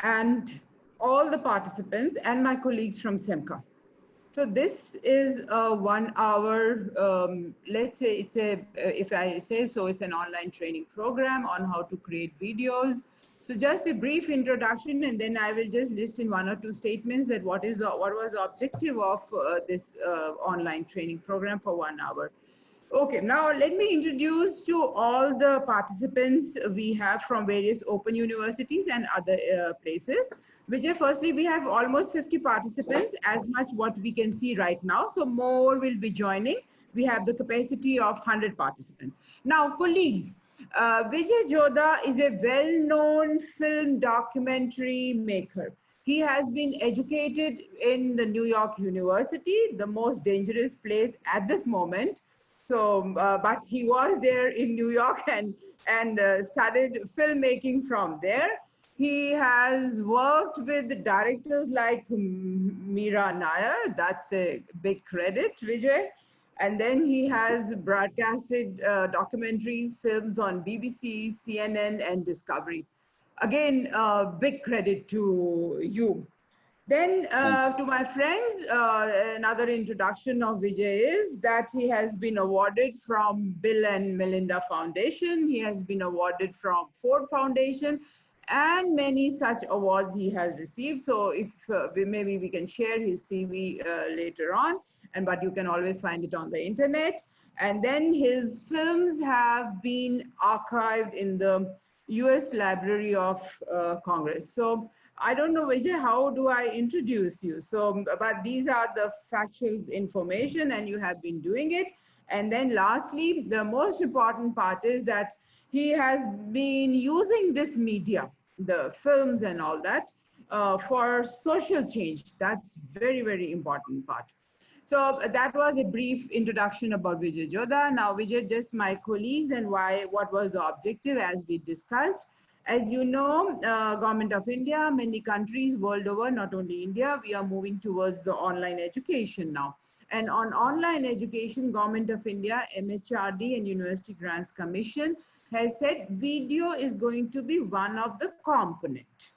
and all the participants and my colleagues from SEMCA. So this is a 1 hour, let's say it's if I say so, it's an online training program on how to create videos. So just a brief introduction, and then I will just list in one or two statements that what was the objective of this online training program for 1 hour. Okay, now let me introduce to all the participants we have from various open universities and other places. Vijay, firstly, we have almost 50 participants, as much what we can see right now. So more will be joining. We have the capacity of 100 participants. Now, colleagues, Vijay Jodha is a well-known film documentary maker. He has been educated in the New York University, the most dangerous place at this moment. So, but he was there in New York and started filmmaking from there. He has worked with directors like Meera Nair. That's a big credit, Vijay. And then he has broadcasted documentaries, films on BBC, CNN, and Discovery. Again, big credit to you. Then Thank to my friends, another introduction of Vijay is that he has been awarded from Bill and Melinda Foundation. He has been awarded from Ford Foundation and many such awards he has received. So if maybe we can share his CV later on, but you can always find it on the internet. And then his films have been archived in the US Library of Congress. So I don't know, Vijay, how do I introduce you? So, but these are the factual information and you have been doing it. And then lastly, the most important part is that he has been using this media, the films and all that, for social change. That's very, very important part. So that was a brief introduction about Vijay Jodha. Now, Vijay, just my colleagues and what was the objective as we discussed. As you know, Government of India, many countries world over, not only India, we are moving towards the online education now. And on online education, Government of India, MHRD and University Grants Commission has said video is going to be one of the component,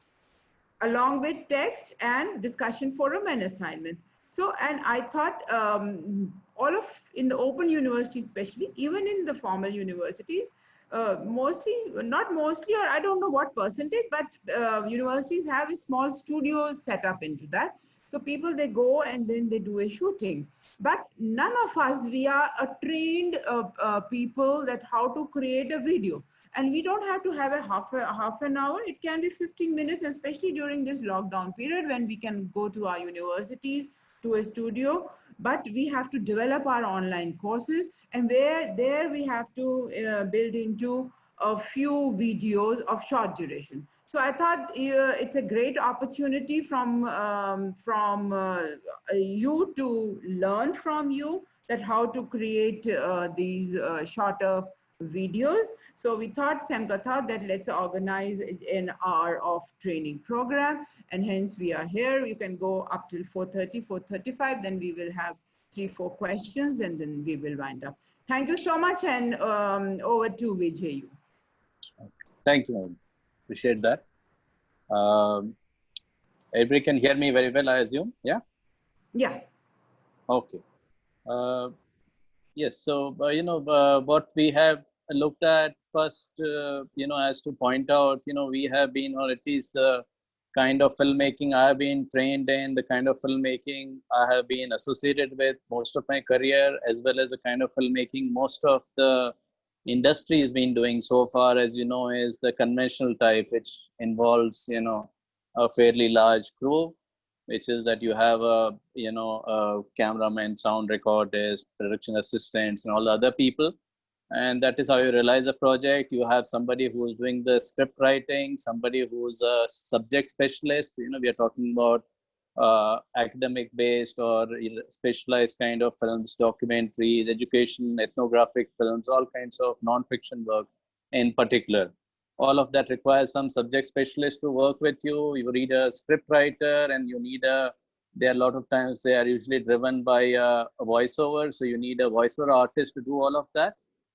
along with text and discussion forum and assignments. So, and I thought all of, in the open universities especially, even in the formal universities, mostly, not mostly, or I don't know what percentage, but universities have a small studio set up into that. So people, they go and then they do a shooting. But none of us, we are trained people that how to create a video. And we don't have to have a half an hour. It can be 15 minutes, especially during this lockdown period when we can go to our universities, to a studio, but we have to develop our online courses, and where there we have to build into a few videos of short duration. So I thought it's a great opportunity from you to learn from you that how to create these shorter videos. So we thought, SEMCA thought that let's organize an hour of training program, and hence we are here. You can go up till 4:30, 4:35, then we will have 3-4 questions, and then we will wind up. Thank you so much, and over to Vijay. Thank you, ma'am. Appreciate that. Everybody can hear me very well, I assume. Yeah. Yeah. Okay. Yes. So what we have looked at first, as to point out, we have been, or at least the kind of filmmaking I have been trained in, the kind of filmmaking I have been associated with most of my career, as well as the kind of filmmaking most of the industry has been doing so far, as you know, is the conventional type, which involves, a fairly large crew, which is that you have a cameraman, sound recordist, production assistants, and all the other people. And that is how you realize a project. You have somebody who's doing the script writing, somebody who's a subject specialist. We are talking about academic based or specialized kind of films, documentaries, education, ethnographic films, all kinds of non-fiction work in particular. All of that requires some subject specialist to work with you. You need a script writer, and you need there are a lot of times they are usually driven by a voiceover. So you need a voiceover artist to do all of that.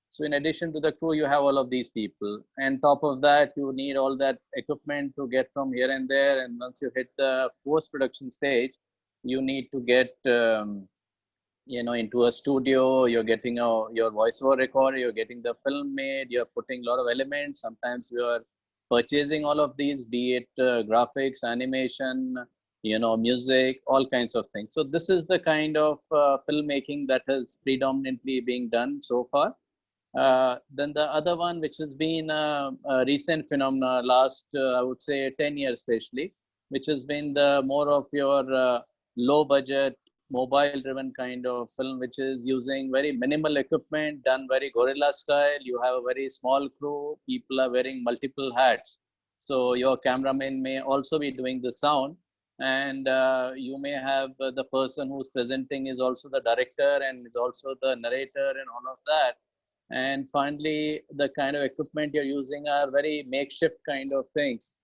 So in addition to the crew, you have all of these people. And top of that, you need all that equipment to get from here and there. And once you hit the post-production stage, you need to get into a studio. You're getting your voiceover recorder, you're getting the film made, you're putting a lot of elements. Sometimes you're purchasing all of these, be it graphics, animation, music, all kinds of things. So this is the kind of filmmaking that has predominantly being done so far. Then the other one, which has been a recent phenomena, last I would say 10 years especially, which has been the more of your low budget, mobile driven kind of film, which is using very minimal equipment, done very guerrilla style. You have a very small crew, people are wearing multiple hats. So your cameraman may also be doing the sound, and you may have the person who's presenting is also the director and is also the narrator and all of that. And finally, the kind of equipment you're using are very makeshift kind of things,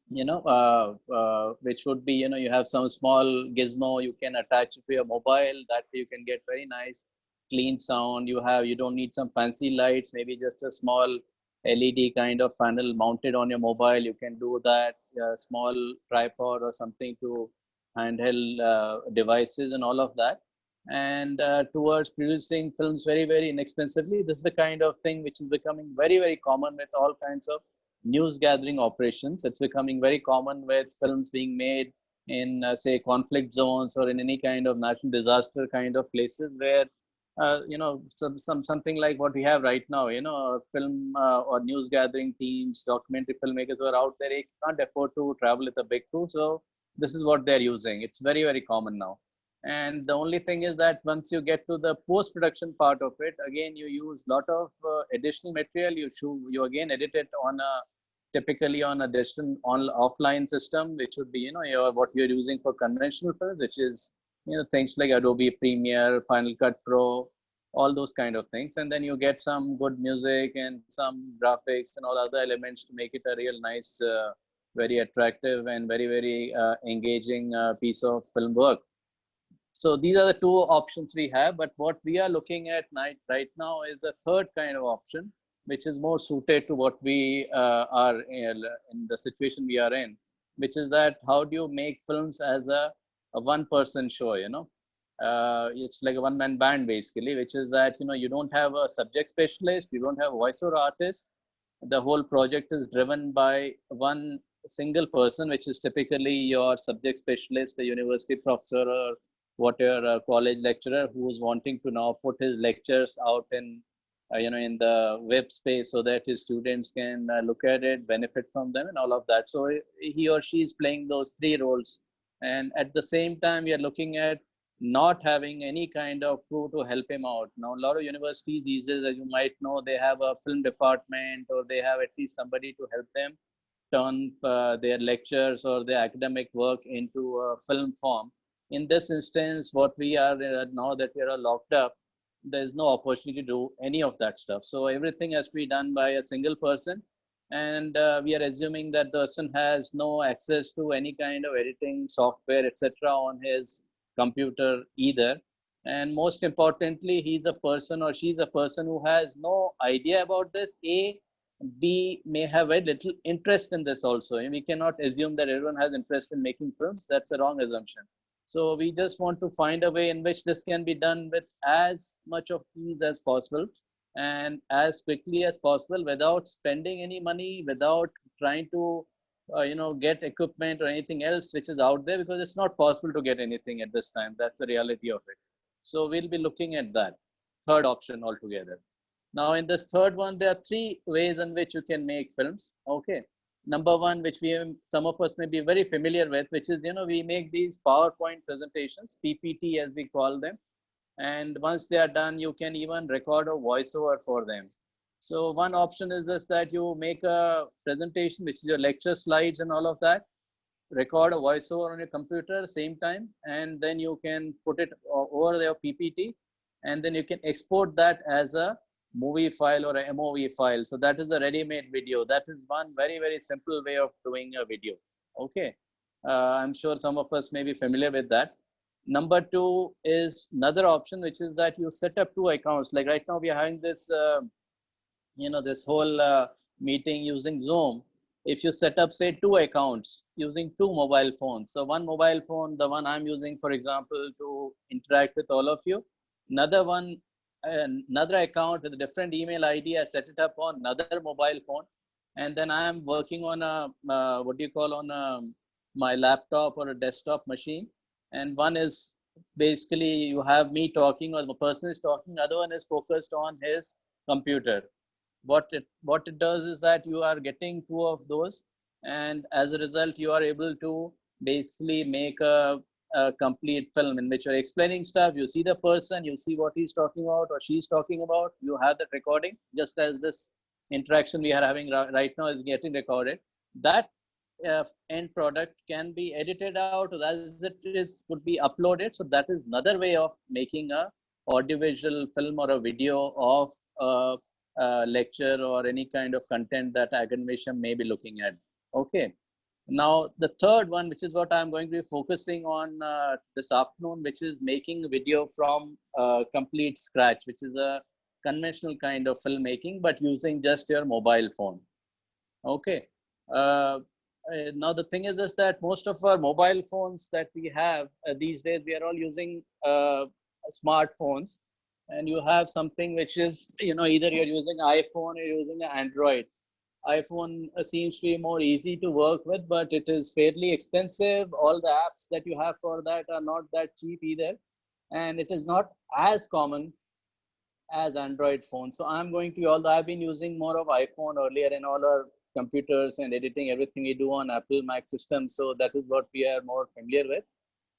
which would be, you have some small gizmo you can attach to your mobile, that you can get very nice, clean sound. You don't need some fancy lights, maybe just a small LED kind of panel mounted on your mobile. You can do that, a small tripod or something to handheld devices and all of that. And towards producing films very, very inexpensively. This is the kind of thing which is becoming very, very common with all kinds of news gathering operations. It's becoming very common with films being made in, say, conflict zones or in any kind of natural disaster kind of places where, something like what we have right now, film or news gathering teams, documentary filmmakers who are out there, they can't afford to travel with a big crew. So this is what they're using. It's very, very common now. And the only thing is that once you get to the post-production part of it, again, you use a lot of additional material. You again edit it on typically on a distant offline system, which would be, what you're using for conventional films, which is, things like Adobe Premiere, Final Cut Pro, all those kind of things. And then you get some good music and some graphics and all other elements to make it a real nice, very attractive and very, very engaging piece of film work. So these are the two options we have, but what we are looking at right now is the third kind of option, which is more suited to what we are in the situation we are in, which is that how do you make films as a one-person show, it's like a one-man band basically, which is that, you don't have a subject specialist, you don't have a voiceover artist. The whole project is driven by one single person, which is typically your subject specialist, a university professor, or whatever college lecturer who is wanting to now put his lectures out in the web space so that his students can look at it, benefit from them, and all of that. So he or she is playing those three roles. And at the same time, we are looking at not having any kind of crew to help him out. Now, a lot of universities these days, as you might know, they have a film department, or they have at least somebody to help them turn their lectures or their academic work into a film form. In this instance, what we are now that we are locked up, there's no opportunity to do any of that stuff. So everything has to be done by a single person. And we are assuming that the person has no access to any kind of editing software, etc., on his computer either. And most importantly, he's a person or she's a person who has no idea about this. B, may have very little interest in this also. And we cannot assume that everyone has interest in making films. That's a wrong assumption. So we just want to find a way in which this can be done with as much of ease as possible and as quickly as possible without spending any money, without trying to get equipment or anything else which is out there, because it's not possible to get anything at this time. That's the reality of it. So we'll be looking at that third option altogether. Now in this third one, there are three ways in which you can make films. Okay. Number one, which some of us may be very familiar with, which is, we make these PowerPoint presentations, PPT as we call them. And once they are done, you can even record a voiceover for them. So one option is just that you make a presentation, which is your lecture slides and all of that, record a voiceover on your computer same time, and then you can put it over your PPT, and then you can export that as a movie file or a MOV file. So that is a ready-made video. That is one very, very simple way of doing a video. Okay. I'm sure some of us may be familiar with that. Number two is another option, which is that you set up two accounts. Like right now we are having this, this whole meeting using Zoom. If you set up, say, two accounts using two mobile phones. So one mobile phone, the one I'm using, for example, to interact with all of you. Another one, another account with a different email ID. I set it up on another mobile phone. And then I'm working on a, what do you call, on my laptop or a desktop machine. And one is basically you have me talking or the person is talking. Other one is focused on his computer. What it does is that you are getting two of those, and as a result you are able to basically make a complete film in which you're explaining stuff. You see the person, you see what he's talking about or she's talking about, you have that recording, just as this interaction we are having right now is getting recorded. That end product can be edited out as it is, could be uploaded. So that is another way of making a audiovisual film or a video of lecture or any kind of content that academician may be looking at. Okay. Now, the third one, which is what I'm going to be focusing on this afternoon, which is making a video from complete scratch, which is a conventional kind of filmmaking, but using just your mobile phone. Okay. Now, the thing is that most of our mobile phones that we have these days, we are all using smartphones. And you have something which is, either you're using iPhone or you're using an Android. iPhone seems to be more easy to work with, but it is fairly expensive. All the apps that you have for that are not that cheap either. And it is not as common as Android phone. So I'm going to, although I've been using more of iPhone earlier in all our computers and editing everything we do on Apple Mac systems. So that is what we are more familiar with.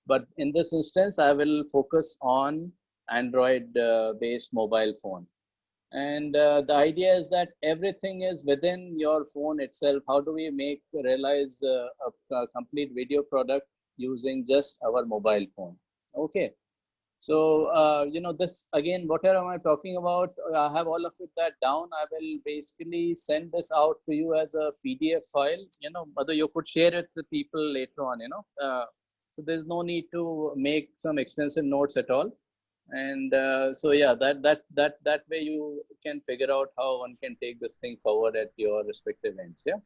But in this instance, I will focus on Android based mobile phone. And the idea is that everything is within your phone itself. How do we realize a complete video product using just our mobile phone? Okay. So, this again, whatever am I talking about? I have all of it that down. I will basically send this out to you as a PDF file, whether you could share it with people later on, so there's no need to make some extensive notes at all. And so, yeah, that way you can figure out how one can take this thing forward at your respective ends. Yeah.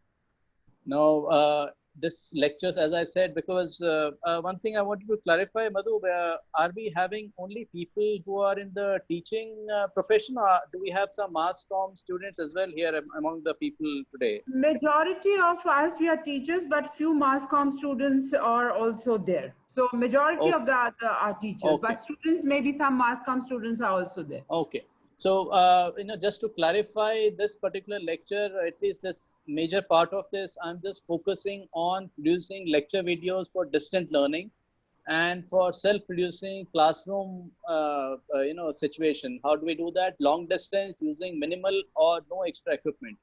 Now, this lectures, as I said, because one thing I wanted to clarify, Madhu, are we having only people who are in the teaching profession, or do we have some mass comm students as well here among the people today? Majority of us, we are teachers, but few mass comm students are also there. So majority of the are teachers, but Okay. students, maybe some mass comm students are also there. Okay. So, just to clarify this particular lecture, at least this major part of this, I'm just focusing on producing lecture videos for distant learning and for self-producing classroom, situation. How do we do that? Long distance using minimal or no extra equipment.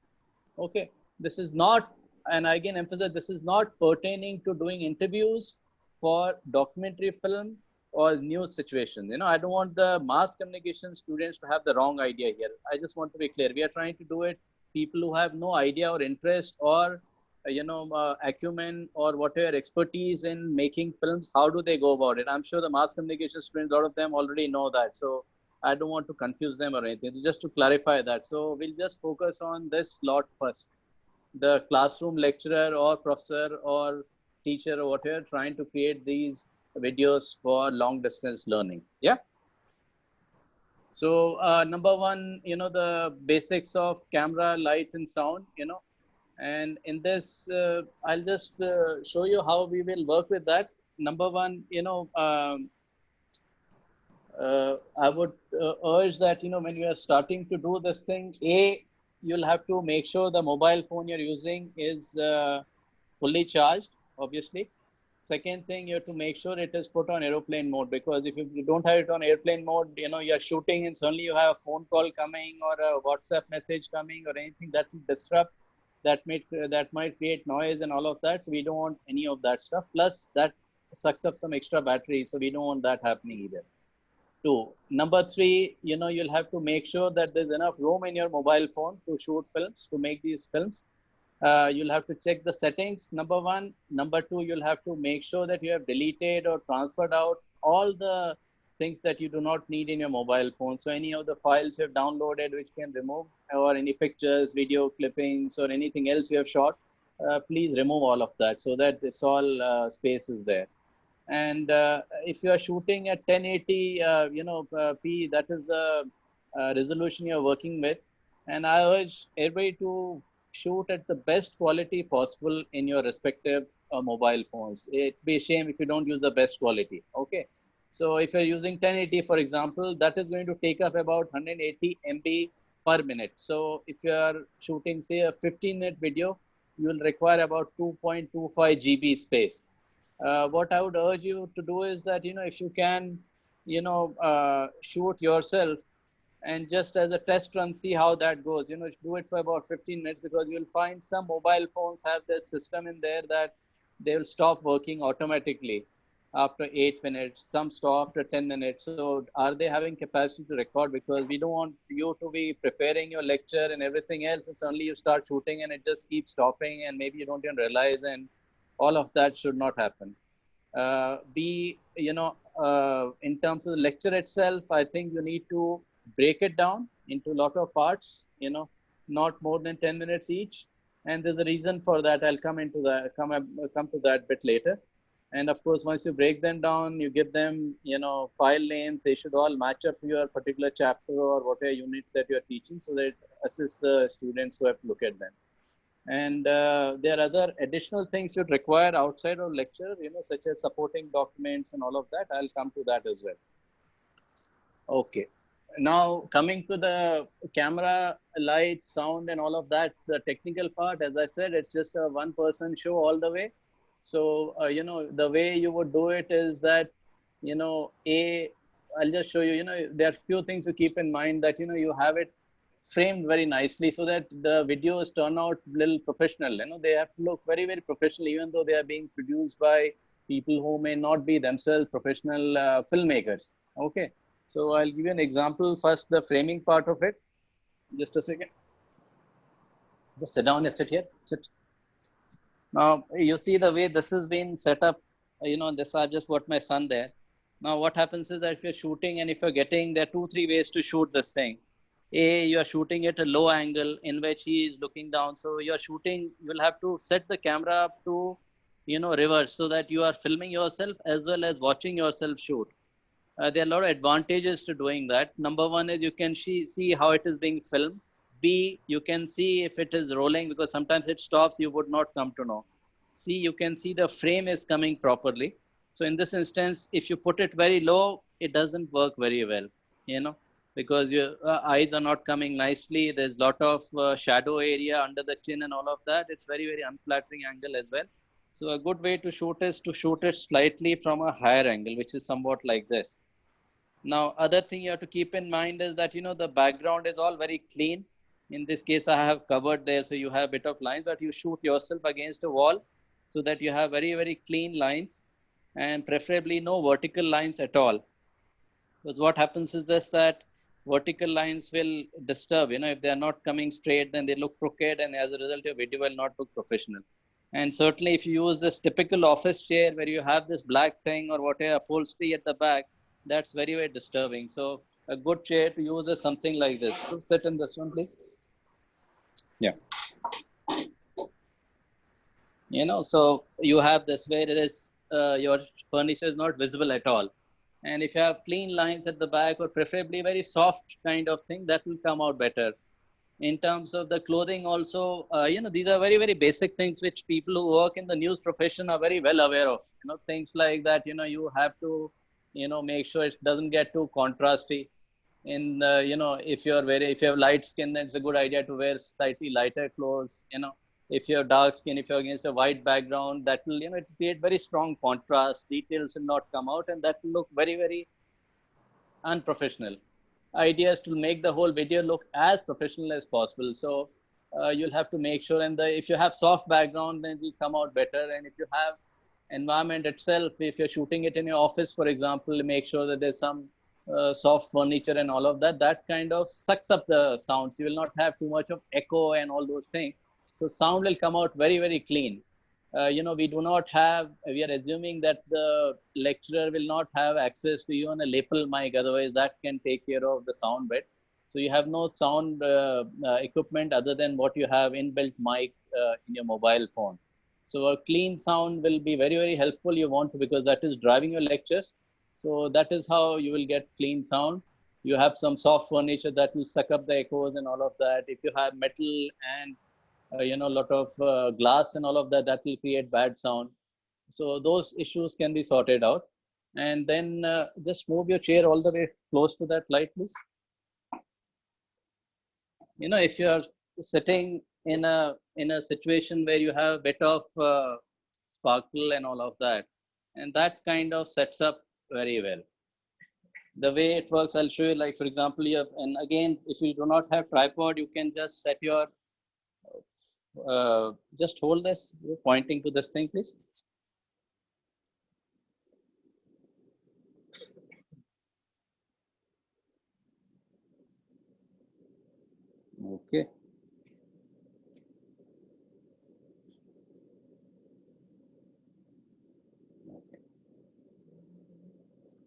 Okay. This is not, and I again emphasize, this is not pertaining to doing interviews for documentary film or news situations. I don't want the mass communication students to have the wrong idea here. I just want to be clear. We are trying to do it. People who have no idea or interest or, acumen or whatever expertise in making films, how do they go about it? I'm sure the mass communication students, a lot of them already know that. So I don't want to confuse them or anything. So just to clarify that. So we'll just focus on this lot first. The classroom lecturer or professor or teacher or whatever trying to create these videos for long distance learning. Yeah. So number one, the basics of camera, light and sound, and in this, I'll just show you how we will work with that. Number one, I would urge that, when you are starting to do this thing, you'll have to make sure the mobile phone you're using is fully charged, obviously. Second thing, you have to make sure it is put on airplane mode, because if you don't have it on airplane mode, you're shooting and suddenly you have a phone call coming or a WhatsApp message coming or anything that will disrupt, that might create noise and all of that. So we don't want any of that stuff. Plus that sucks up some extra battery. So we don't want that happening either. Two. Number three, you'll have to make sure that there's enough room in your mobile phone to shoot films, to make these films. You'll have to check the settings, number one. Number two, you'll have to make sure that you have deleted or transferred out all the things that you do not need in your mobile phone. So any of the files you have downloaded which can remove, or any pictures, video clippings, or anything else you have shot, please remove all of that so that this all space is there. And if you are shooting at 1080, p, that is the resolution you're working with. And I urge everybody to shoot at the best quality possible in your respective mobile phones. It'd be a shame if you don't use the best quality. Okay. So if you're using 1080, for example, that is going to take up about 180 MB per minute. So if you are shooting, say, a 15-minute video, you will require about 2.25 GB space. What I would urge you to do is that, if you can, shoot yourself and just as a test run, see how that goes. Do it for about 15 minutes, because you'll find some mobile phones have this system in there that they will stop working automatically after 8 minutes. Some stop after 10 minutes. So are they having capacity to record? Because we don't want you to be preparing your lecture and everything else, and suddenly you start shooting and it just keeps stopping, and maybe you don't even realize, and all of that should not happen. In terms of the lecture itself, I think you need to break it down into a lot of parts, not more than 10 minutes each. And there's a reason for that. I'll come to that bit later. And of course, once you break them down, you give them, file names. They should all match up to your particular chapter or whatever unit that you're teaching, so that it assists the students who have to look at them. And there are other additional things you'd require outside of lecture, such as supporting documents and all of that. I'll come to that as well. Okay. Now, coming to the camera, light, sound, and all of that, the technical part, as I said, it's just a one-person show all the way. So, the way you would do it is that, I'll just show you, there are few things to keep in mind, that, you have it framed very nicely so that the videos turn out a little professional. They have to look very, very professional, even though they are being produced by people who may not be themselves professional filmmakers. Okay. So I'll give you an example. First, the framing part of it. Just a second. Just sit down and sit here. Sit. Now, you see the way this has been set up. This I've just put my son there. Now, what happens is that if you're shooting and if you're getting, there are 2-3 ways to shoot this thing. You are shooting at a low angle in which he is looking down. So you're shooting, you'll have to set the camera up to, reverse, so that you are filming yourself as well as watching yourself shoot. There are a lot of advantages to doing that. Number one is you can see how it is being filmed. B, you can see if it is rolling, because sometimes it stops, you would not come to know. C, you can see the frame is coming properly. So in this instance, if you put it very low, it doesn't work very well, because your eyes are not coming nicely. There's a lot of shadow area under the chin and all of that. It's very, very unflattering angle as well. So a good way to shoot is to shoot it slightly from a higher angle, which is somewhat like this. Now, other thing you have to keep in mind is that, the background is all very clean. In this case, I have covered there, so you have a bit of lines, but you shoot yourself against a wall so that you have very, very clean lines, and preferably no vertical lines at all. Because what happens is this, that vertical lines will disturb, if they are not coming straight, then they look crooked, and as a result, your video will not look professional. And certainly if you use this typical office chair where you have this black thing or whatever upholstery at the back, that's very, very disturbing. So a good chair to use is something like this. So sit in this one, please. Yeah. So you have this where it is, your furniture is not visible at all. And if you have clean lines at the back, or preferably very soft kind of thing, that will come out better. In terms of the clothing also, these are very, very basic things which people who work in the news profession are very well aware of. Things like that, you have to, make sure it doesn't get too contrasty. If you have light skin, then it's a good idea to wear slightly lighter clothes. If you have dark skin, if you're against a white background, that will, it create very strong contrast. Details will not come out, and that will look very, very unprofessional. Idea is to make the whole video look as professional as possible. So you'll have to make sure, and if you have soft background, then it will come out better. And if you have environment itself, if you're shooting it in your office, for example, make sure that there's some soft furniture and all of that, that kind of sucks up the sounds. You will not have too much of echo and all those things. So sound will come out very, very clean. we do not have, we are assuming that the lecturer will not have access to even a lapel mic, otherwise that can take care of the sound bit. So you have no sound equipment other than what you have inbuilt mic in your mobile phone. So a clean sound will be very, very helpful. You want to, because that is driving your lectures. So that is how you will get clean sound. You have some soft furniture that will suck up the echoes and all of that. If you have metal and a lot of glass and all of that, that will create bad sound. So those issues can be sorted out. And then just move your chair all the way close to that light, please. If you are sitting in a situation where you have a bit of sparkle and all of that, and that kind of sets up very well. The way it works, I'll show you. Like, for example, you have, and again, if you do not have tripod, you can just set your just hold this, pointing to this thing, please. Okay.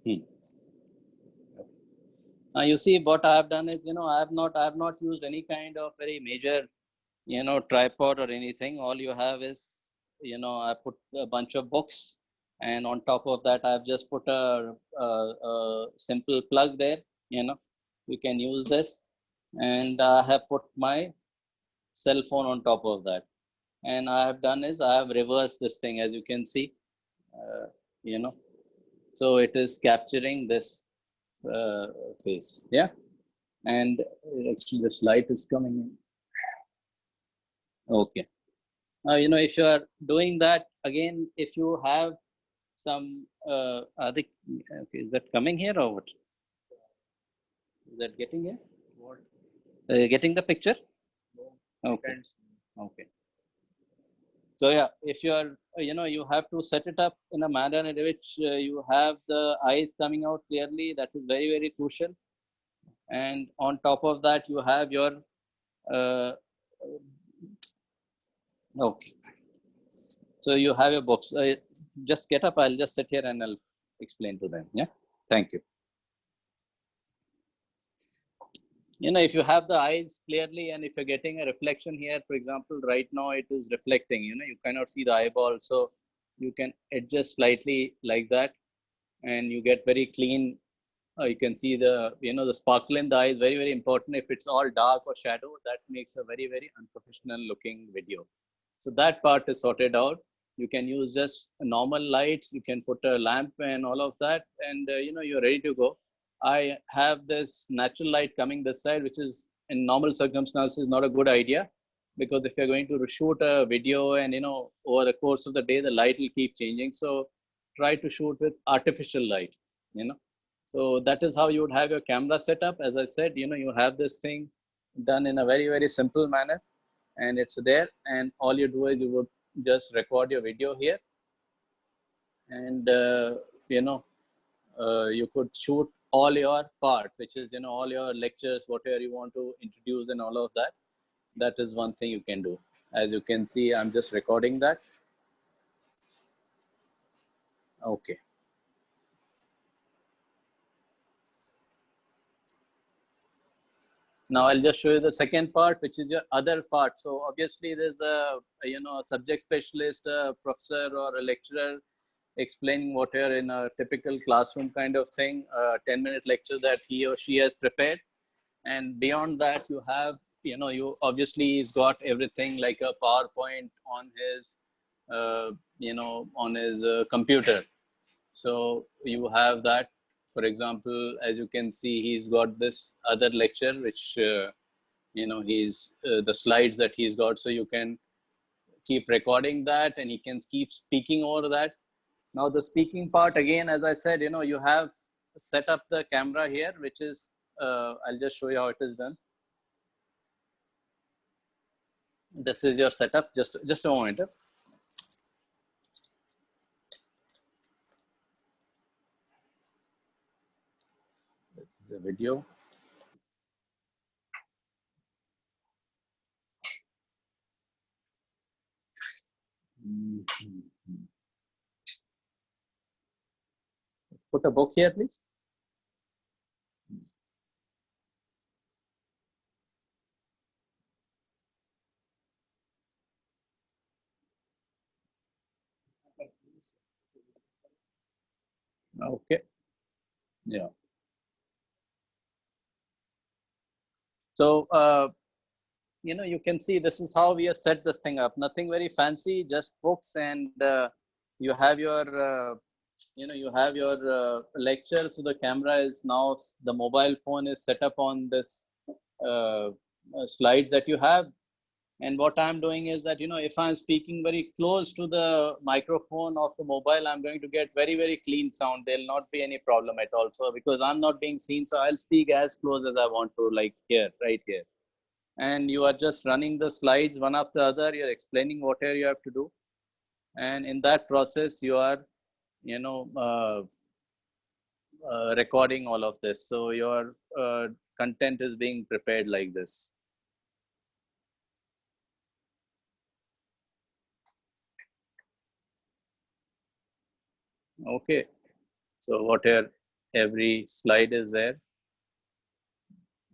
Hmm. Now you see what I have done is, I have not used any kind of very major, tripod or anything. All you have is, I put a bunch of books, and on top of that, I've just put a simple plug there. You can use this, and I have put my cell phone on top of that. And I have done is I have reversed this thing, as you can see, you know, so it is capturing this face. Yeah. And actually this light is coming in. Okay. Now, if you are doing that, again, if you have some, okay, is that coming here or what? Is that getting here? What? Getting the picture? Okay. Okay. So yeah, if you are, you have to set it up in a manner in which you have the eyes coming out clearly. That is very, very crucial. And on top of that, you have your, okay. So you have your books. Just get up. I'll just sit here and I'll explain to them. Yeah. Thank you. If you have the eyes clearly, and if you're getting a reflection here, for example, right now it is reflecting, you cannot see the eyeball. So you can adjust slightly like that, and you get very clean. You can see the sparkle in the eye is very, very important. If it's all dark or shadow, that makes a very, very unprofessional looking video. So that part is sorted out. You can use just normal lights. You can put a lamp and all of that, and you're ready to go. I have this natural light coming this side, which is in normal circumstances not a good idea, because if you're going to shoot a video and over the course of the day the light will keep changing. So try to shoot with artificial light. So that is how you would have your camera set up. As I said, you have this thing done in a very, very simple manner, and it's there. And all you do is you would just record your video here, and you could shoot all your part, which is all your lectures, whatever you want to introduce, and all of that. That is one thing you can do. As you can see, I'm just recording that. Okay. Now I'll just show you the second part, which is your other part. So obviously there's a subject specialist, a professor or a lecturer explaining whatever in a typical classroom kind of thing, a 10-minute lecture that he or she has prepared. And beyond that, you have, you obviously he's got everything like a PowerPoint on his, on his computer. So you have that. For example, as you can see, he's got this other lecture, which, he's the slides that he's got. So you can keep recording that, and he can keep speaking over that. Now the speaking part, again, as I said, you have set up the camera here, which is, I'll just show you how it is done. This is your setup. Just a moment. This is a video. Put a book here, please. Okay. Yeah. So, you can see this is how we have set this thing up. Nothing very fancy, just books, and you have your, you have your lecture. So the camera is now, the mobile phone is set up on this slide that you have. And what I'm doing is that, if I'm speaking very close to the microphone of the mobile, I'm going to get very, very clean sound. There'll not be any problem at all. So because I'm not being seen, so I'll speak as close as I want to, like here, right here. And you are just running the slides one after the other. You're explaining whatever you have to do. And in that process, you are, recording all of this. So your content is being prepared like this. Okay, so whatever, every slide is there.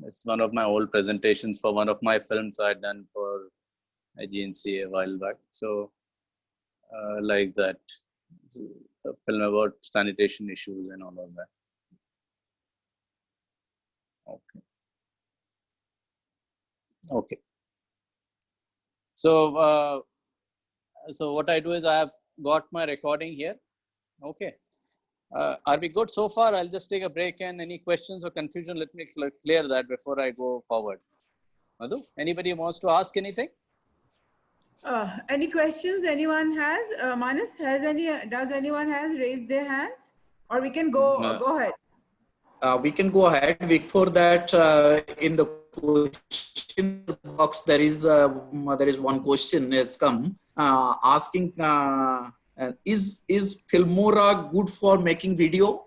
It's one of my old presentations for one of my films I had done for agency a while back. So like that, it's a film about sanitation issues and all of that. Okay. Okay. So so what I do is I have got my recording here. Okay. Are we good so far? I'll just take a break, and any questions or confusion, let me clear that before I go forward. Madhu, anybody wants to ask anything? Any questions anyone has? Manas, does anyone has raised their hands? Or we can go ahead. We can go ahead. Before that, in the question box, there is one question has come asking, is Filmora good for making video?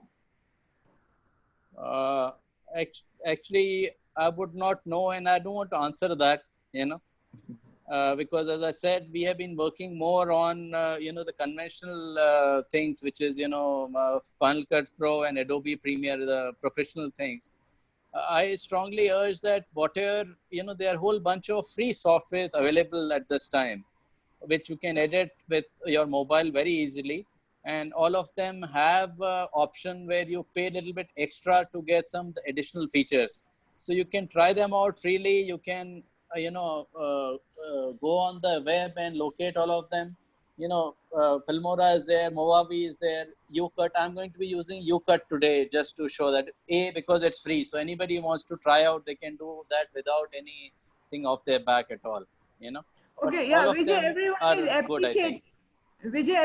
Actually, I would not know, and I don't want to answer that, because as I said, we have been working more on, the conventional things, which is, Final Cut Pro and Adobe Premiere, the professional things. I strongly urge that whatever, there are a whole bunch of free softwares available at this time, which you can edit with your mobile very easily. And all of them have option where you pay a little bit extra to get some additional features. So you can try them out freely. You can, go on the web and locate all of them. Filmora is there, Movavi is there, UCut. I'm going to be using UCut today just to show that, because it's free. So anybody wants to try out, they can do that without anything off their back at all, Okay, yeah, Vijay, everyone is appreciating. Vijay,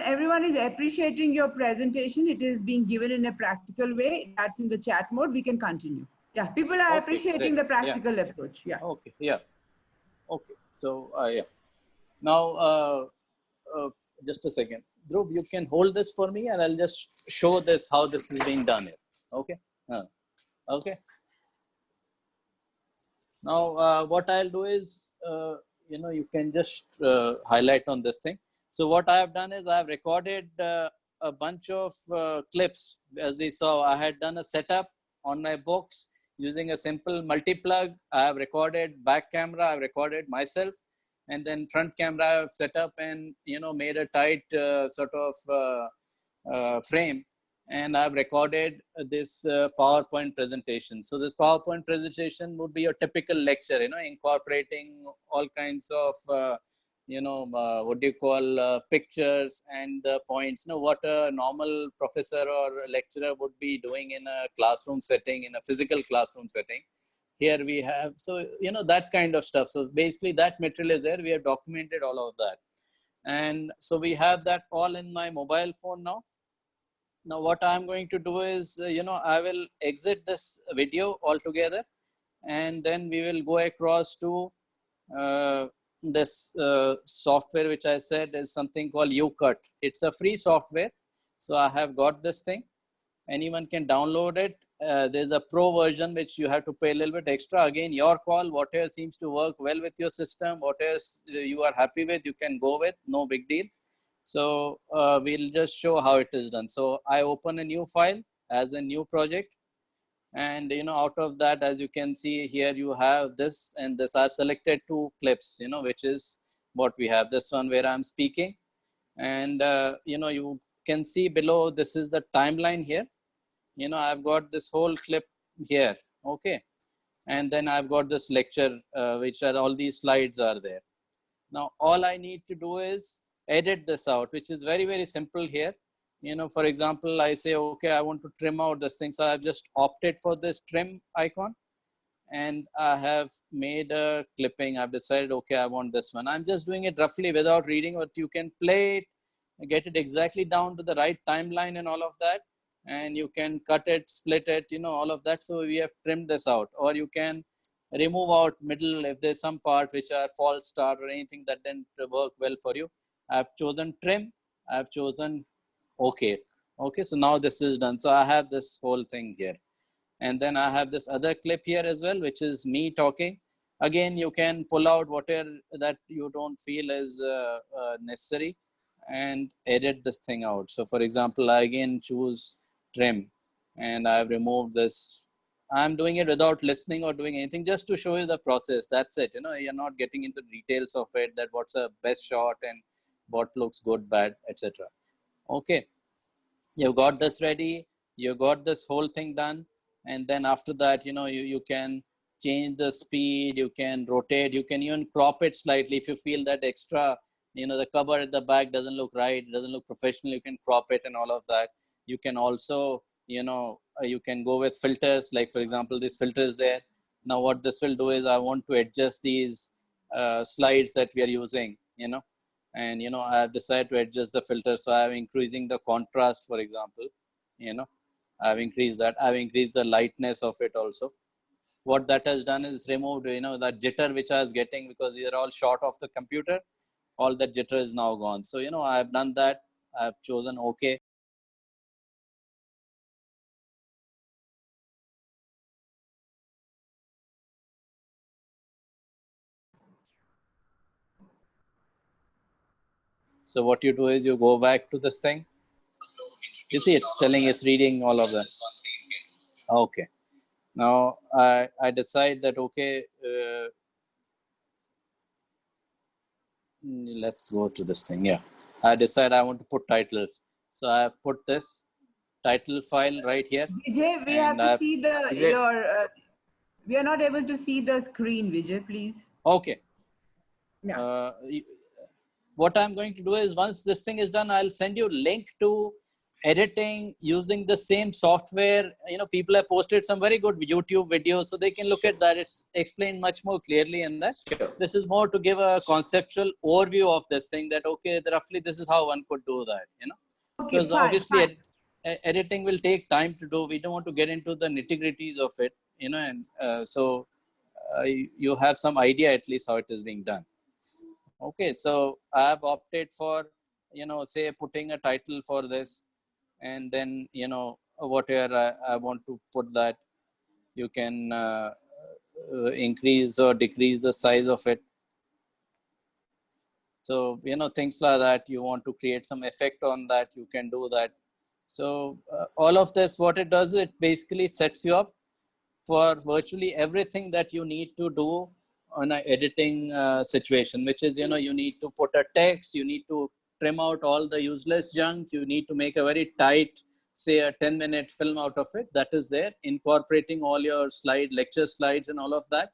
everyone is appreciating your presentation. It is being given in a practical way. That's in the chat mode. We can continue. Yeah, people are appreciating the practical approach. Yeah. Okay. Yeah. Okay. So yeah. Now, just a second, Dhruv, you can hold this for me, and I'll just show this how this is being done here. Okay. Okay. Now, what I'll do is, you can just highlight on this thing. So what I have done is I have recorded a bunch of clips. As we saw, I had done a setup on my books using a simple multi-plug. I have recorded back camera, I have recorded myself, and then front camera I have set up and, made a tight sort of frame. And I've recorded this PowerPoint presentation. So this PowerPoint presentation would be your typical lecture, incorporating all kinds of, what do you call, pictures and points, what a normal professor or lecturer would be doing in a classroom setting, in a physical classroom setting. Here we have, so, that kind of stuff. So basically that material is there. We have documented all of that. And so we have that all in my mobile phone now. Now, what I'm going to do is, I will exit this video altogether, and then we will go across to this software, which I said is something called UCut. It's a free software. So I have got this thing. Anyone can download it. there's a pro version which you have to pay a little bit extra. Again, your call. Whatever seems to work well with your system, whatever you are happy with, you can go with. No big deal. So we'll just show how it is done. So I open a new file as a new project, and out of that, as you can see here, you have this and this. I've selected 2 clips, which is what we have. This one where I'm speaking, and you can see below, this is the timeline here. I've got this whole clip here, okay, and then I've got this lecture, which are all these slides are there. Now all I need to do is edit this out, which is very, very simple here. For example, I say, okay, I want to trim out this thing, so I've just opted for this trim icon, and I have made a clipping. I've decided, okay, I want this one. I'm just doing it roughly without reading, but you can play it, get it exactly down to the right timeline and all of that. And you can cut it, split it, all of that. So we have trimmed this out. Or you can remove out middle if there's some part which are false start or anything that didn't work well for you. I've chosen trim. I've chosen okay. Okay, so now this is done. So I have this whole thing here. And then I have this other clip here as well, which is me talking. Again, you can pull out whatever that you don't feel is necessary and edit this thing out. So for example, I again choose trim, and I've removed this. I'm doing it without listening or doing anything, just to show you the process. That's it. You're not getting into details of it, that what's a best shot and what looks good, bad, etc. Okay, you've got this ready. You got this whole thing done. And then after that, you can change the speed, you can rotate, you can even crop it slightly if you feel that extra, the cover at the back doesn't look right, it doesn't look professional, you can crop it and all of that. You can also, you can go with filters, like for example, this filter is there. Now what this will do is, I want to adjust these slides that we are using, and I've decided to adjust the filter. So I'm increasing the contrast, for example, I've increased that. I've increased the lightness of it also. What that has done is removed, that jitter which I was getting, because these are all shot of the computer. All that jitter is now gone. So, I've done that. I've chosen okay. So what you do is you go back to this thing. You see, it's telling, it's reading all of that. Okay. Now I decide that, okay, let's go to this thing. Yeah. I decide I want to put titles. So I put this title file right here. Vijay, we have to see we are not able to see the screen, Vijay, please. Okay. Yeah. What I'm going to do is, once this thing is done, I'll send you a link to editing using the same software. People have posted some very good YouTube videos, so they can look at that. It's explained much more clearly in that. Sure. This is more to give a conceptual overview of this thing, that, okay, roughly this is how one could do that, Okay, because fine, obviously editing will take time to do. We don't want to get into the nitty-gritties of it, and so you have some idea at least how it is being done. Okay, so I have opted for, say, putting a title for this, and then, whatever I want to put that, you can increase or decrease the size of it. So, things like that. You want to create some effect on that, you can do that. So all of this, what it does, it basically sets you up for virtually everything that you need to do on an editing situation, which is, you need to put a text, you need to trim out all the useless junk, you need to make a very tight, say, a 10-minute film out of it. That is there, incorporating all your lecture slides and all of that.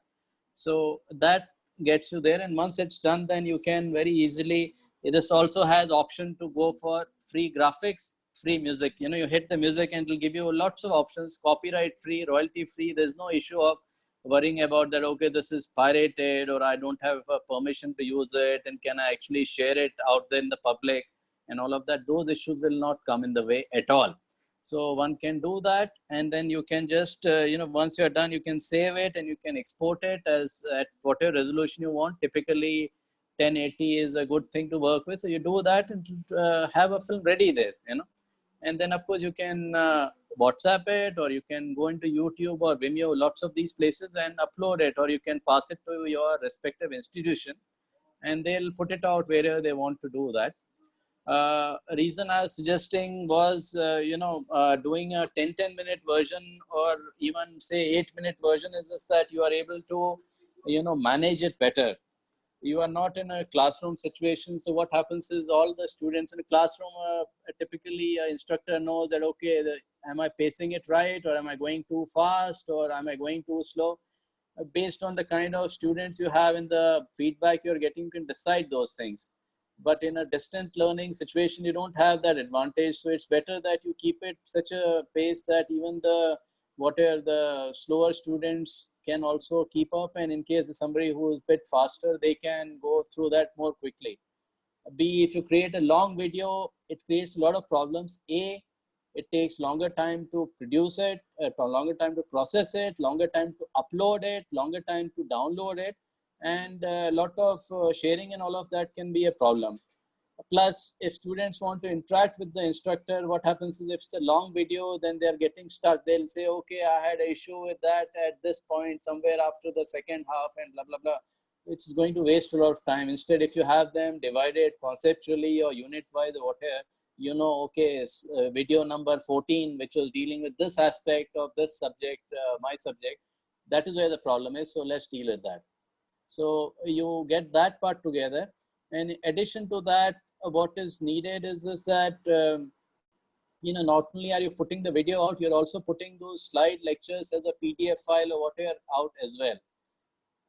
So that gets you there. And once it's done, then you can very easily, this also has option to go for free graphics, free music. You hit the music and it'll give you lots of options, copyright free, royalty free. There's no issue of worrying about that, okay, this is pirated, or I don't have permission to use it, and can I actually share it out there in the public, and all of that. Those issues will not come in the way at all. So one can do that, and then you can just, once you're done, you can save it and you can export it as at whatever resolution you want. Typically 1080 is a good thing to work with. So you do that and have a film ready there, and then of course you can WhatsApp it, or you can go into YouTube or Vimeo, lots of these places, and upload it, or you can pass it to your respective institution and they'll put it out wherever they want to do that. Reason I was suggesting was, doing a 10-minute version, or even say 8-minute version, is just that you are able to, manage it better. You are not in a classroom situation. So what happens is all the students in the classroom, typically an instructor knows that, okay, am I pacing it right, or am I going too fast, or am I going too slow? Based on the kind of students you have and the feedback you're getting, you can decide those things. But in a distant learning situation, you don't have that advantage. So it's better that you keep it such a pace that even whatever the slower students can also keep up. And in case somebody who is a bit faster, they can go through that more quickly. B, if you create a long video, it creates a lot of problems. A, it takes longer time to produce it, longer time to process it, longer time to upload it, longer time to download it, and a lot of sharing and all of that can be a problem. Plus, if students want to interact with the instructor, what happens is if it's a long video, then they're getting stuck. They'll say, okay, I had an issue with that at this point, somewhere after the second half, and blah, blah, blah, which is going to waste a lot of time. Instead, if you have them divided conceptually or unit-wise or whatever, okay, video number 14, which was dealing with this aspect of this subject, my subject, that is where the problem is. So let's deal with that. So you get that part together. And in addition to that, what is needed is that, not only are you putting the video out, you're also putting those slide lectures as a PDF file or whatever out as well.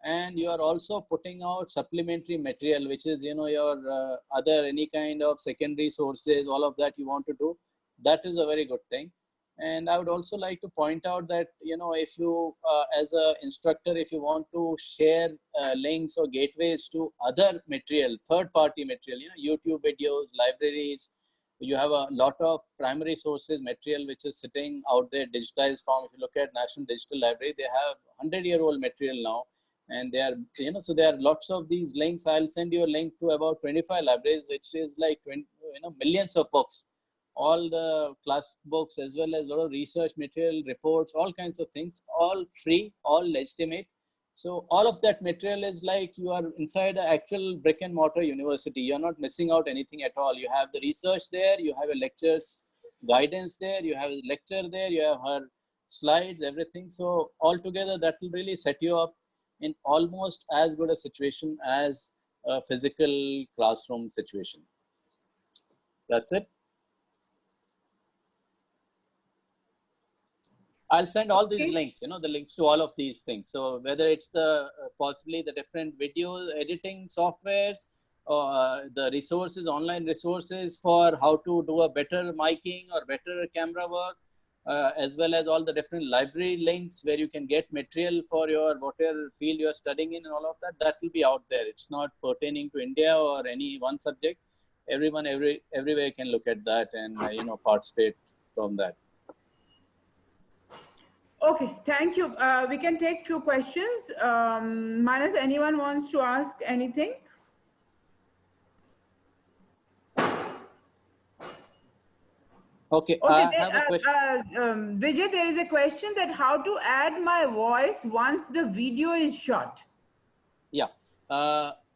And you are also putting out supplementary material, which is, your other, any kind of secondary sources, all of that you want to do. That is a very good thing. And I would also like to point out that, if you, as an instructor, if you want to share links or gateways to other material, third-party material, YouTube videos, libraries, you have a lot of primary sources material, which is sitting out there, digitized form. If you look at National Digital Library, they have 100-year-old material now. And they are, so there are lots of these links. I'll send you a link to about 25 libraries, which is like 20, millions of books. All the class books, as well as a lot of research material, reports, all kinds of things, all free, all legitimate. So all of that material is like you are inside an actual brick and mortar university. You're not missing out anything at all. You have the research there, you have a lectures guidance there, you have a lecture there, you have her slides, everything. So altogether, that will really set you up in almost as good a situation as a physical classroom situation. That's it. I'll send all these links, the links to all of these things. So whether it's the possibly the different video editing softwares, or the resources, online resources for how to do a better miking or better camera work, as well as all the different library links where you can get material for your whatever field you're studying in and all of that, that will be out there. It's not pertaining to India or any one subject. Everyone, everywhere can look at that and, participate from that. Okay, thank you. We can take few questions. Manas, anyone wants to ask anything? Okay, okay, I have a question. Vijay, there is a question that how to add my voice once the video is shot. Yeah,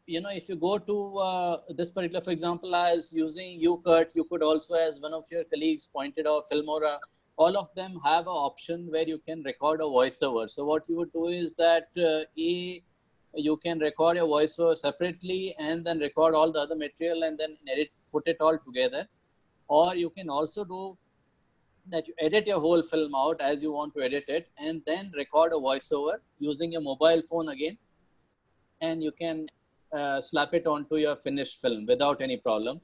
if you go to this particular, for example, as using UCUT, you could also, as one of your colleagues pointed out, Filmora, all of them have an option where you can record a voiceover. So what you would do is that you can record your voiceover separately and then record all the other material and then put it all together. Or you can also do that you edit your whole film out as you want to edit it and then record a voiceover using your mobile phone again. And you can slap it onto your finished film without any problem.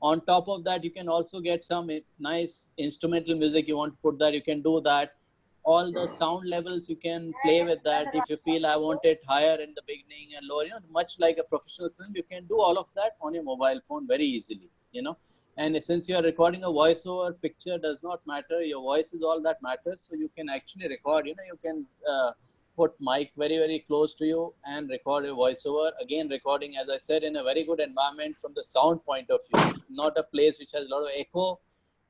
On top of that, you can also get some nice instrumental music. You want to put that, you can do that. All the sound levels, you can play with that. If you feel I want it higher in the beginning and lower, much like a professional film, you can do all of that on your mobile phone very easily, And since you are recording a voiceover, picture does not matter. Your voice is all that matters. So you can actually record, you can put mic very, very close to you and record a voiceover. Again, recording, as I said, in a very good environment from the sound point of view, not a place which has a lot of echo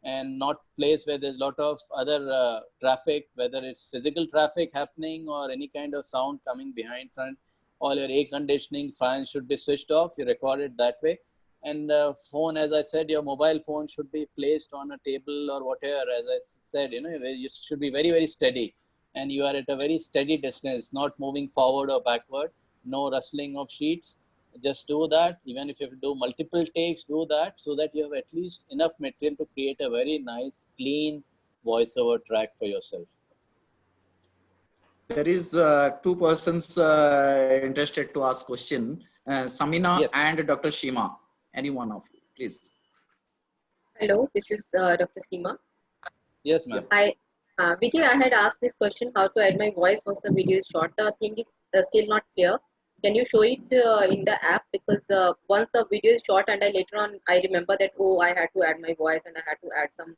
and not place where there's a lot of other traffic, whether it's physical traffic happening or any kind of sound coming behind front. All your air conditioning fans should be switched off. You record it that way. And phone, as I said, your mobile phone should be placed on a table or whatever. As I said, you should be very, very steady, and you are at a very steady distance, not moving forward or backward. No rustling of sheets. Just do that. Even if you have to do multiple takes, do that, so that you have at least enough material to create a very nice, clean voiceover track for yourself. There is two persons interested to ask question. Samina Yes. and Dr. Shima. Any one of you, please. Hello, this is Dr. Seema. Yes, ma'am. Vijay, I had asked this question, how to add my voice once the video is short. The thing is still not clear. Can you show it in the app? Because once the video is short and later on, I remember that, oh, I had to add my voice and I had to add some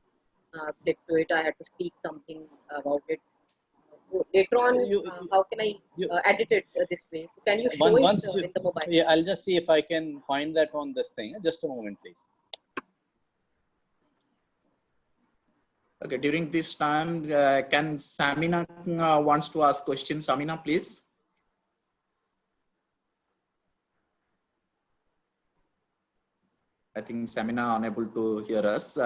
clip to it. I had to speak something about it. Later on, how can I edit it this way? So can you show it in the mobile? Yeah, I'll just see if I can find that on this thing. Just a moment, please. Okay, during this time, can Samina wants to ask questions? Samina, please. I think Samina unable to hear us.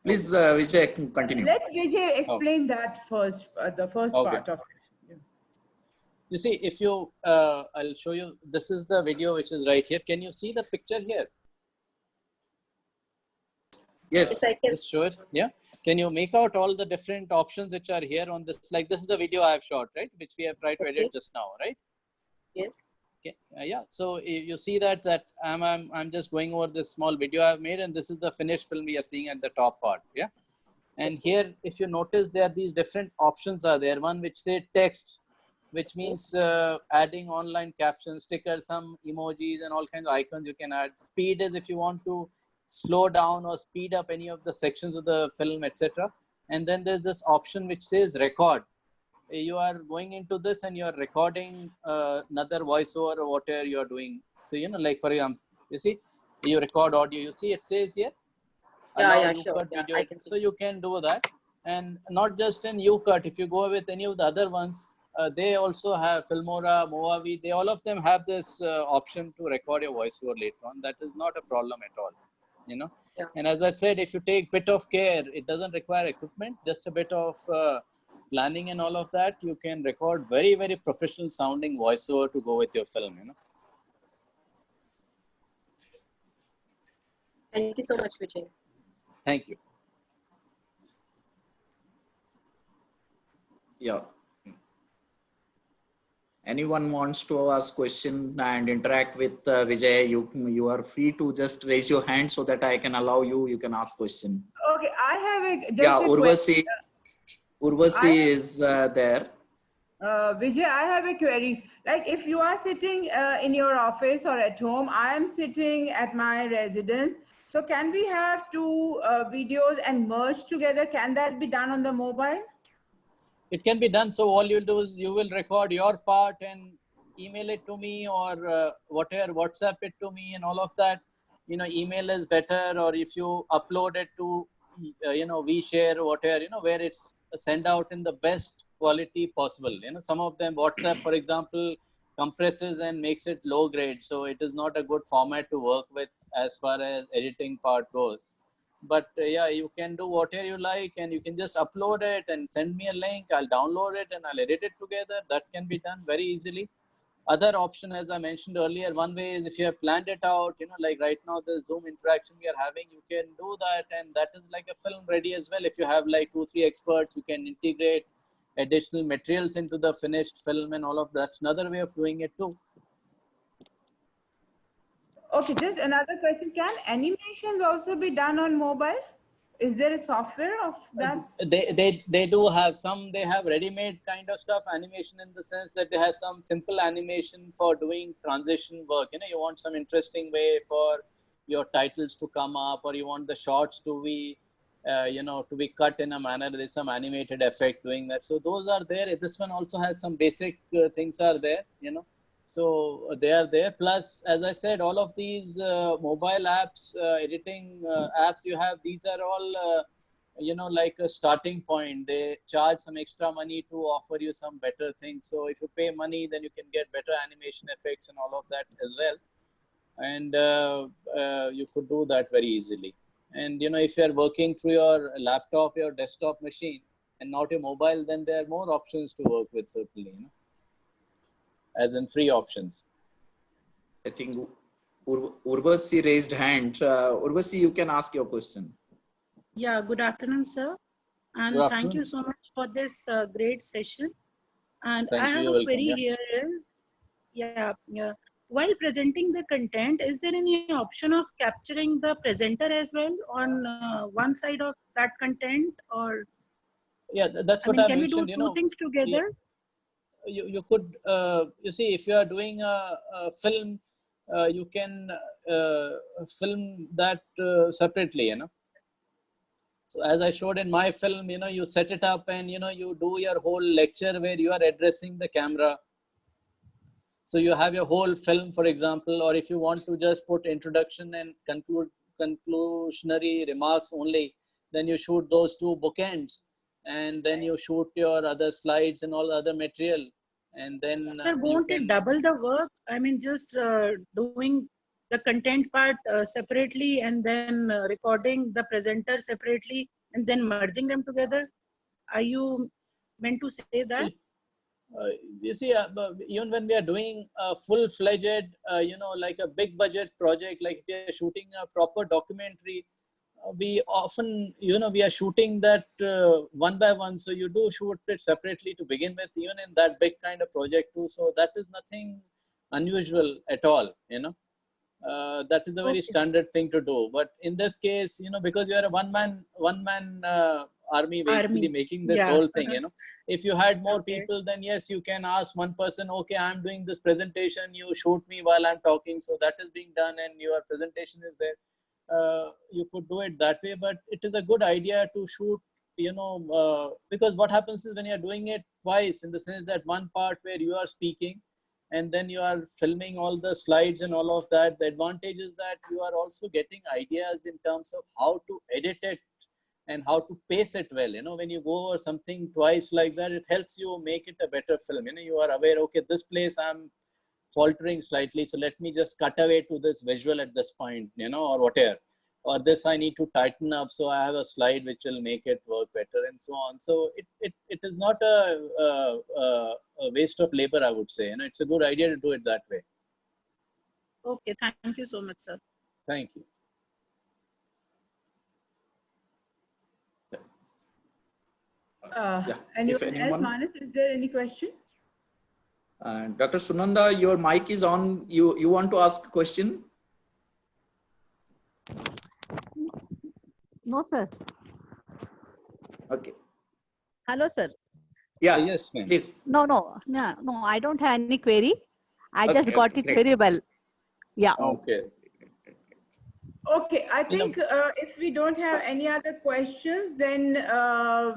Please, Vijay, continue. Let Vijay explain that first, the first part of it. Yeah. You see, if you, I'll show you, this is the video which is right here. Can you see the picture here? Yes. I can. Just show it. Yeah. Can you make out all the different options which are here on this? Like this is the video I have shot, right? Which we have tried to edit just now, right? Yes. Okay. Yeah. So you see that I'm just going over this small video I've made, and this is the finished film we are seeing at the top part. Yeah. And here, if you notice, there are these different options are there. One which say text, which means adding online captions, stickers, some emojis, and all kinds of icons you can add. Speed is if you want to slow down or speed up any of the sections of the film, etc. And then there's this option which says record. You are going into this and you are recording another voiceover or whatever you are doing. So, like for example, you see, you record audio, you see it says here, allow Sure. video. So you can do that. And not just in UCut, if you go with any of the other ones, they also have Filmora, Moavi, all of them have this option to record your voiceover later on. That is not a problem at all. Yeah. And as I said, if you take bit of care, it doesn't require equipment, just a bit of planning and all of that, you can record very, very professional sounding voiceover to go with your film. Thank you so much, Vijay. Thank you. Yeah. Anyone wants to ask question and interact with Vijay, you are free to just raise your hand so that I can allow you. You can ask question. Okay, I have Urvasi. Urvasi is there. Vijay, I have a query. Like if you are sitting in your office or at home, I am sitting at my residence. So can we have two videos and merge together? Can that be done on the mobile? It can be done. So all you'll do is you will record your part and email it to me or whatever, WhatsApp it to me and all of that. Email is better, or if you upload it to, WeShare or whatever, where it's sent out in the best quality possible. Some of them, WhatsApp, for example, compresses and makes it low grade. So it is not a good format to work with as far as editing part goes. But yeah, you can do whatever you like and you can just upload it and send me a link. I'll download it and I'll edit it together. That can be done very easily. Other option, as I mentioned earlier, one way is if you have planned it out, like right now the Zoom interaction we are having, you can do that. And that is like a film ready as well. If you have like 2-3 experts, you can integrate additional materials into the finished film and all of that. That's another way of doing it too. Okay, just another question. Can animations also be done on mobile? Is there a software of that? They do have some, they have ready-made kind of stuff, animation in the sense that they have some simple animation for doing transition work. You want some interesting way for your titles to come up, or you want the shots to be, to be cut in a manner. There's some animated effect doing that. So those are there. This one also has some basic things are there, So they are there. Plus, as I said, all of these mobile apps, editing apps you have, these are all like a starting point. They charge some extra money to offer you some better things. So if you pay money, then you can get better animation effects and all of that as well. And you could do that very easily. And if you're working through your laptop, your desktop machine, and not your mobile, then there are more options to work with, certainly, as in free options. I think Urvasi raised hand. Urvasi, you can ask your question. Yeah, good afternoon, sir. And thank you so much for this great session. And I have a query here is, while presenting the content, is there any option of capturing the presenter as well on one side of that content? Or yeah, that's what I mentioned. Can we do two things together? You could, you see, if you are doing a film, you can film that separately, So as I showed in my film, you set it up and, you do your whole lecture where you are addressing the camera. So you have your whole film, for example, or if you want to just put introduction and conclusionary remarks only, then you shoot those two bookends, and then you shoot your other slides and all the other material. And then Sir, won't it double the work? I mean, just doing the content part separately and then recording the presenter separately and then merging them together. Are you meant to say that? You see, even when we are doing a full-fledged, like a big budget project, like if we are shooting a proper documentary, we often, we are shooting that one by one. So you do shoot it separately to begin with, even in that big kind of project too. So that is nothing unusual at all, that is a very standard thing to do. But in this case, because you are a one-man army basically making this whole thing, if you had more people, then yes, you can ask one person, okay, I'm doing this presentation, you shoot me while I'm talking. So that is being done and your presentation is there. You could do it that way, but it is a good idea to shoot, because what happens is when you're doing it twice, in the sense that one part where you are speaking and then you are filming all the slides and all of that, the advantage is that you are also getting ideas in terms of how to edit it and how to pace it well. When you go over something twice like that, it helps you make it a better film. You are aware, okay, this place I'm faltering slightly, so let me just cut away to this visual at this point, or whatever. Or this I need to tighten up, so I have a slide which will make it work better, and so on. So it is not a waste of labor, I would say. It's a good idea to do it that way. Okay, thank you so much, sir. Thank you. Anyone else, Manas, is there any question? Dr. Sunanda, your mic is on. You want to ask a question? No, sir. Okay. Hello, sir. Yeah. Yes, ma'am. Please. No, I don't have any query. I just got it very well. Yeah. Okay. Okay, I think if we don't have any other questions, then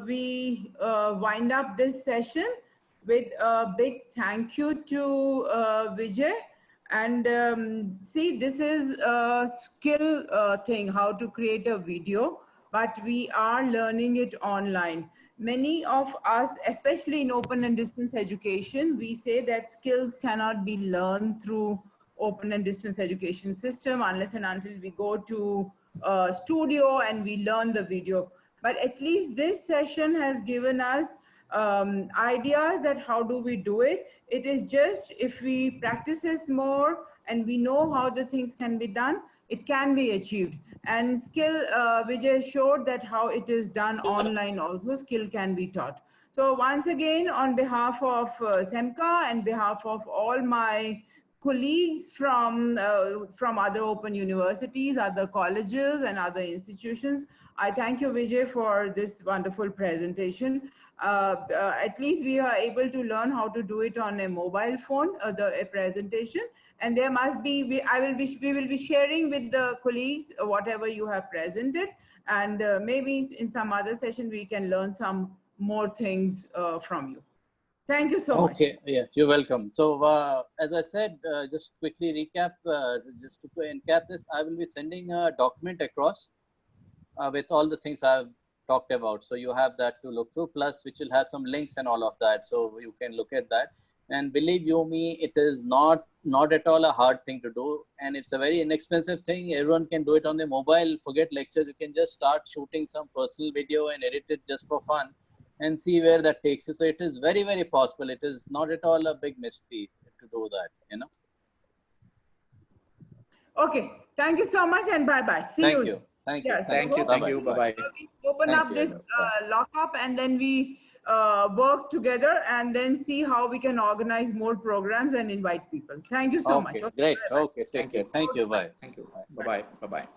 we wind up this session with a big thank you to Vijay. And see, this is a skill thing, how to create a video, but we are learning it online. Many of us, especially in open and distance education, we say that skills cannot be learned through open and distance education system unless and until we go to a studio and we learn the video. But at least this session has given us ideas that how do we do it. It is just if we practice this more and we know how the things can be done, it can be achieved. And skill, Vijay showed that how it is done online also, skill can be taught. So once again, on behalf of SEMCA and behalf of all my colleagues from other open universities, other colleges and other institutions, I thank you, Vijay, for this wonderful presentation. At least we are able to learn how to do it on a mobile phone, a presentation, and there must be, we will be sharing with the colleagues whatever you have presented, and maybe in some other session we can learn some more things from you. Thank you so much. Okay, yeah, you're welcome. So as I said, just quickly recap, just to encap this, I will be sending a document across with all the things I've talked about. So you have that to look through, plus which will have some links and all of that. So you can look at that. And believe you me, it is not at all a hard thing to do. And it's a very inexpensive thing. Everyone can do it on their mobile. Forget lectures. You can just start shooting some personal video and edit it just for fun and see where that takes you. So it is very, very possible. It is not at all a big mystery to do that, you know. Okay. Thank you so much and bye-bye. See you. Thank you. Thank you. Bye-bye. We open up this lockup and then we work together and then see how we can organize more programs and invite people. Thank you so much. Okay, great. Okay, take care. Thank you. Bye. Thank you. Bye-bye. Bye-bye.